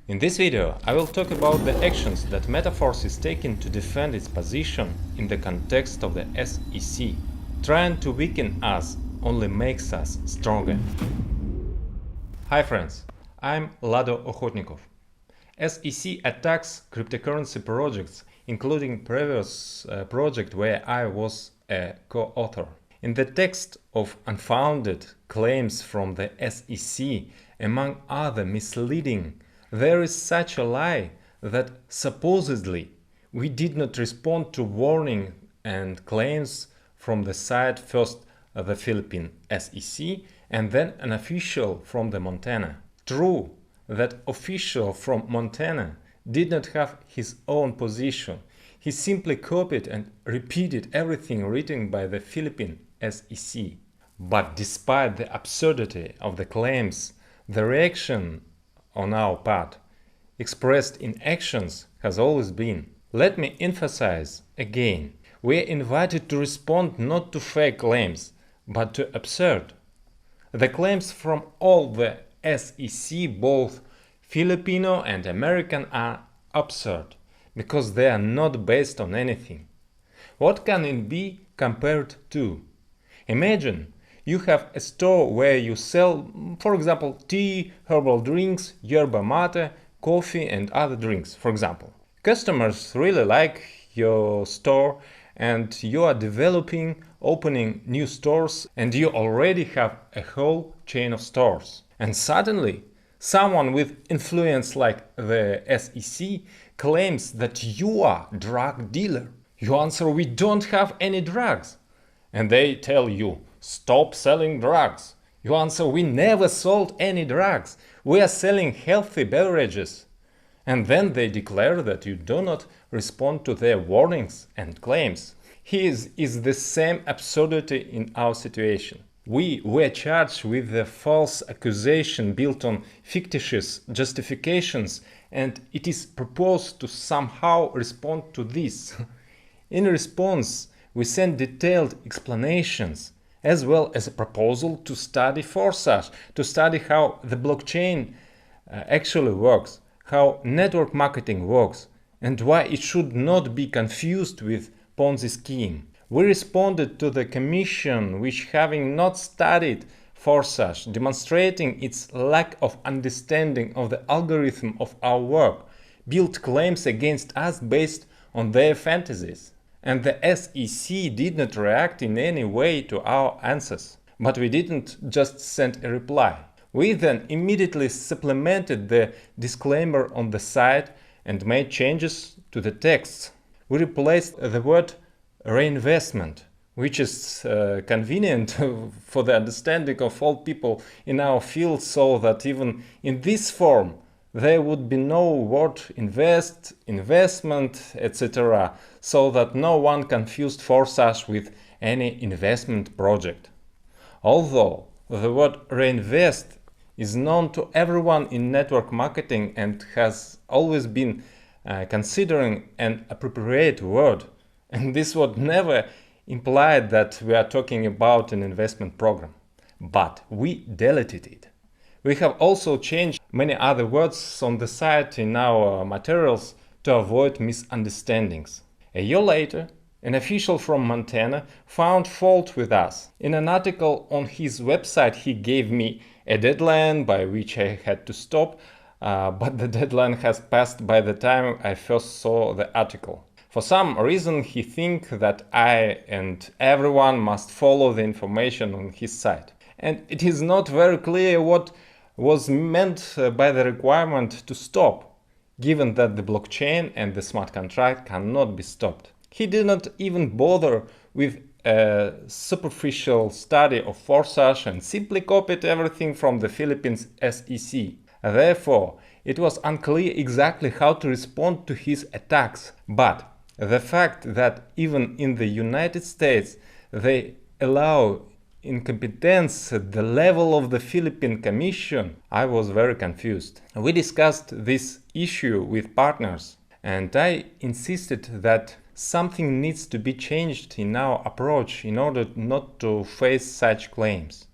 In this video, I will talk about the actions that Meta-Force is taking to defend its position in the context of the SEC. Trying to weaken us only makes us stronger. Hi friends, I'm Lado Okhotnikov. SEC attacks cryptocurrency projects, including previous project where I was a co-author. In the text of unfounded claims from the SEC, among other misleading, there is such a lie that supposedly we did not respond to warning and claims from the side, first the Philippine SEC and then an official from the Montana. True, that official from Montana did not have his own position. He simply copied and repeated everything written by the Philippine SEC. But despite the absurdity of the claims, the reaction on our part, expressed in actions, has always been. Let me emphasize again, we are invited to respond not to fake claims, but to absurd. The claims from all the SEC, both Filipino and American, are absurd, because they are not based on anything. What can it be compared to? Imagine you have a store where you sell, for example, tea, herbal drinks, yerba mate, coffee and other drinks, for example. Customers really like your store and you are developing, opening new stores, and you already have a whole chain of stores. And suddenly, someone with influence like the SEC claims that you are a drug dealer. You answer, we don't have any drugs. And they tell you, stop selling drugs. You answer, we never sold any drugs. We are selling healthy beverages. And then they declare that you do not respond to their warnings and claims. Here is the same absurdity in our situation. We were charged with a false accusation built on fictitious justifications, and it is proposed to somehow respond to this. In response, we send detailed explanations, as well as a proposal to study Forsage, to study how the blockchain actually works, how network marketing works, and why it should not be confused with Ponzi scheme. We responded to the commission, which, having not studied Forsage, demonstrating its lack of understanding of the algorithm of our work, built claims against us based on their fantasies. And the SEC did not react in any way to our answers. But we didn't just send a reply. We then immediately supplemented the disclaimer on the site and made changes to the text. We replaced the word reinvestment, which is convenient for the understanding of all people in our field, so that even in this form there would be no word invest, investment, etc., so that no one confused Forsage with any investment project. Although the word reinvest is known to everyone in network marketing and has always been considering an appropriate word, and this word never implied that we are talking about an investment program, but we deleted it. We have also changed many other words on the site in our materials to avoid misunderstandings. A year later, an official from Montana found fault with us. In an article on his website, he gave me a deadline by which I had to stop, but the deadline has passed by the time I first saw the article. For some reason, he thinks that I and everyone must follow the information on his site. And it is not very clear what was meant by the requirement to stop, given that the blockchain and the smart contract cannot be stopped. He did not even bother with a superficial study of Forsage and simply copied everything from the Philippines SEC. Therefore, it was unclear exactly how to respond to his attacks. But the fact that even in the United States they allow incompetence at the level of the Philippine Commission, I was very confused. We discussed this issue with partners, and I insisted that something needs to be changed in our approach in order not to face such claims.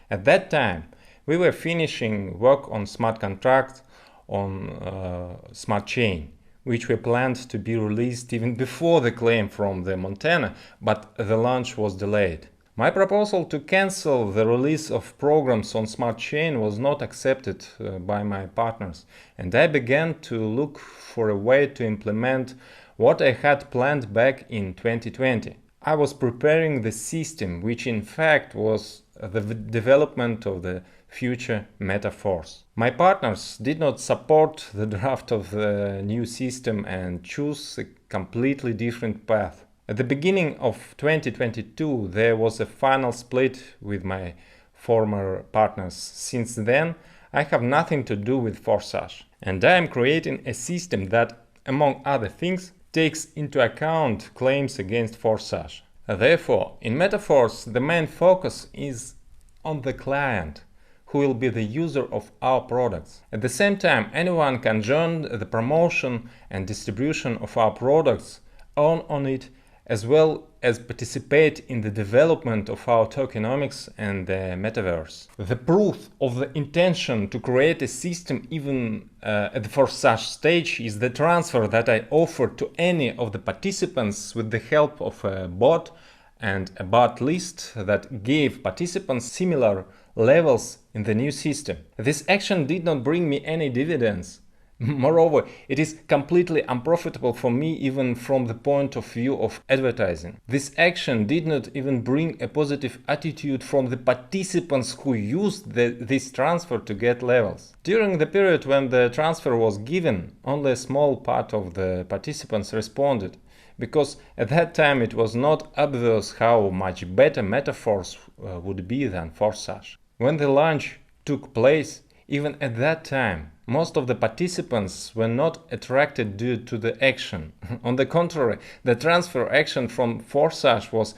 At that time, we were finishing work on smart contracts, on Smart Chain, which were planned to be released even before the claim from the Montana, but the launch was delayed. My proposal to cancel the release of programs on Smart Chain was not accepted by my partners, and I began to look for a way to implement what I had planned back in 2020. I was preparing the system, which in fact was the development of the future meta-force. My partners did not support the draft of the new system and chose a completely different path. At the beginning of 2022, there was a final split with my former partners. Since then, I have nothing to do with Forsage, and I am creating a system that, among other things, takes into account claims against Forsage. Therefore, in meta-force, the main focus is on the client, who will be the user of our products. At the same time, anyone can join the promotion and distribution of our products, own on it, as well as participate in the development of our tokenomics and the metaverse. The proof of the intention to create a system even at the Forsage stage is the transfer that I offered to any of the participants with the help of a bot and a bot list that gave participants similar levels in the new system. This action did not bring me any dividends. Moreover, it is completely unprofitable for me even from the point of view of advertising. This action did not even bring a positive attitude from the participants who used this transfer to get levels. During the period when the transfer was given, only a small part of the participants responded, because at that time it was not obvious how much better meta-force would be than Forsage. When the launch took place, even at that time, most of the participants were not attracted due to the action. On the contrary, the transfer action from Forsage was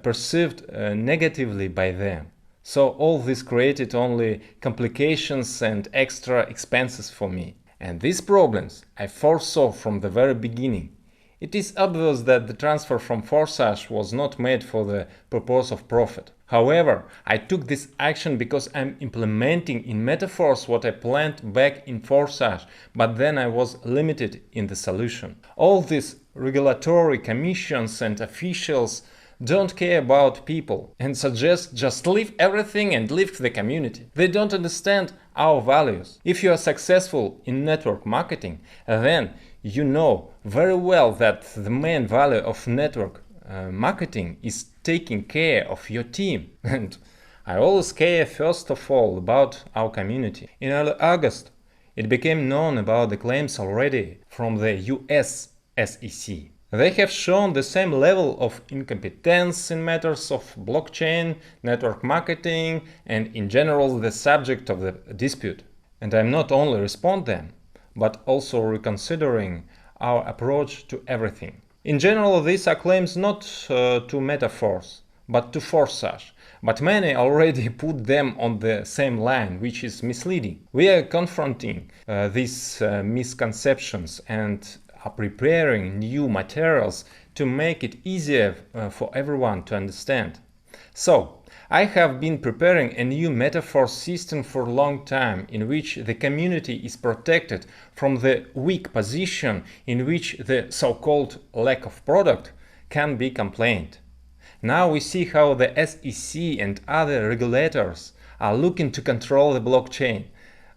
perceived negatively by them. So all this created only complications and extra expenses for me. And these problems I foresaw from the very beginning. It is obvious that the transfer from Forsage was not made for the purpose of profit. However, I took this action because I'm implementing in meta-force what I planned back in Forsage, but then I was limited in the solution. All these regulatory commissions and officials don't care about people and suggest just leave everything and leave the community. They don't understand our values. If you are successful in network marketing, then you know very well that the main value of network marketing is taking care of your team. And I always care first of all about our community. In early August, it became known about the claims already from the US SEC. They have shown the same level of incompetence in matters of blockchain, network marketing, and in general the subject of the dispute. And I'm not only respond them, but also reconsidering our approach to everything. In general, these are claims not to meta-force, but to Forsage. But many already put them on the same line, which is misleading. We are confronting these misconceptions and are preparing new materials to make it easier for everyone to understand. So, I have been preparing a new meta-force system for a long time, in which the community is protected from the weak position in which the so-called lack of product can be complained. Now we see how the SEC and other regulators are looking to control the blockchain.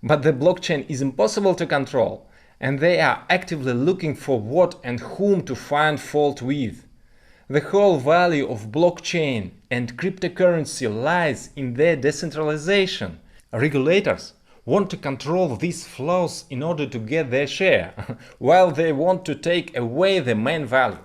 But the blockchain is impossible to control, and they are actively looking for what and whom to find fault with. The whole value of blockchain and cryptocurrency lies in their decentralization. Regulators want to control these flows in order to get their share, while they want to take away the main value.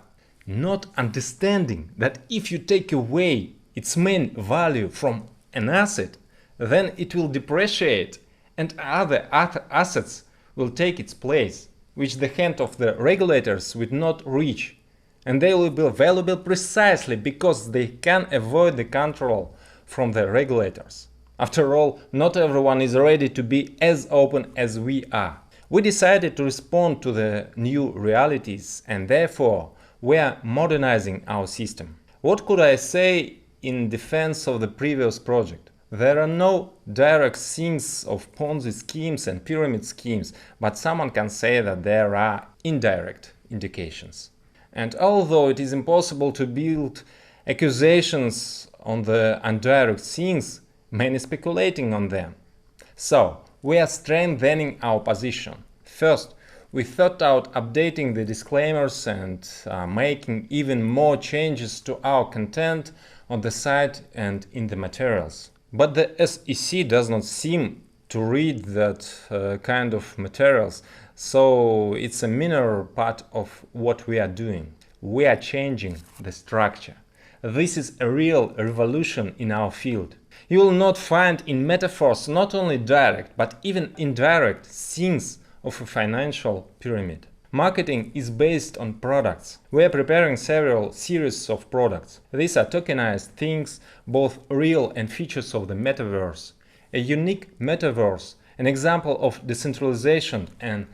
Not understanding that if you take away its main value from an asset, then it will depreciate and other assets will take its place, which the hand of the regulators will not reach. And they will be valuable precisely because they can avoid the control from the regulators. After all, not everyone is ready to be as open as we are. We decided to respond to the new realities, and therefore we are modernizing our system. What could I say in defense of the previous project? There are no direct things of Ponzi schemes and pyramid schemes, but someone can say that there are indirect indications. And although it is impossible to build accusations on the indirect things, many speculating on them. So, we are strengthening our position. First, we thought out updating the disclaimers and making even more changes to our content on the site and in the materials. But the SEC does not seem to read that kind of materials, so it's a minor part of what we are doing. We are changing the structure. This is a real revolution in our field. You will not find in Metaverse not only direct, but even indirect things of a financial pyramid. Marketing is based on products. We are preparing several series of products. These are tokenized things, both real and features of the metaverse. A unique metaverse, an example of decentralization and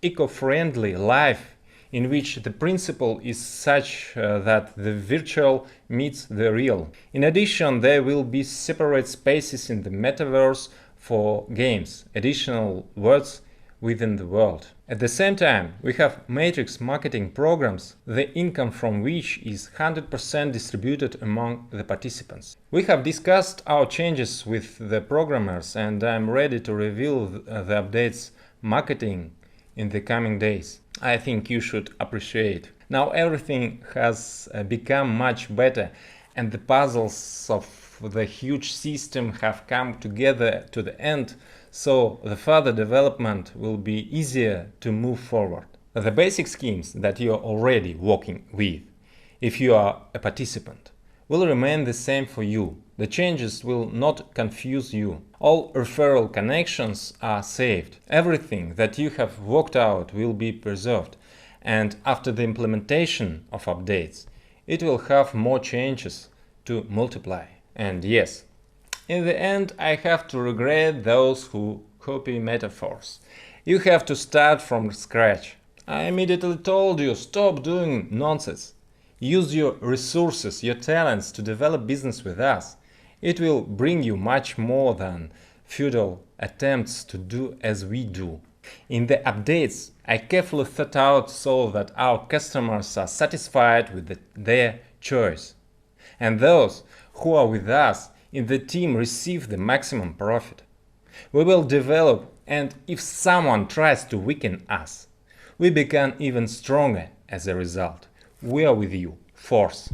eco-friendly life in which the principle is such that the virtual meets the real. In addition, there will be separate spaces in the metaverse for games, additional worlds within the world. At the same time, we have matrix marketing programs, the income from which is 100% distributed among the participants. We have discussed our changes with the programmers, and I'm ready to reveal the updates marketing in the coming days. I think you should appreciate. Now everything has become much better, and the puzzles of the huge system have come together to the end, so the further development will be easier to move forward. The basic schemes that you are already working with, if you are a participant, will remain the same for you. The changes will not confuse you. All referral connections are saved. Everything that you have worked out will be preserved, and after the implementation of updates, it will have more changes to multiply. And yes, in the end, I have to regret those who copy metaphors. You have to start from scratch. I immediately told you, stop doing nonsense. Use your resources, your talents to develop business with us. It will bring you much more than futile attempts to do as we do. In the updates, I carefully thought out so that our customers are satisfied with their choice. And those who are with us in the team receive the maximum profit. We will develop, and if someone tries to weaken us, we become even stronger as a result. We are with you, Force.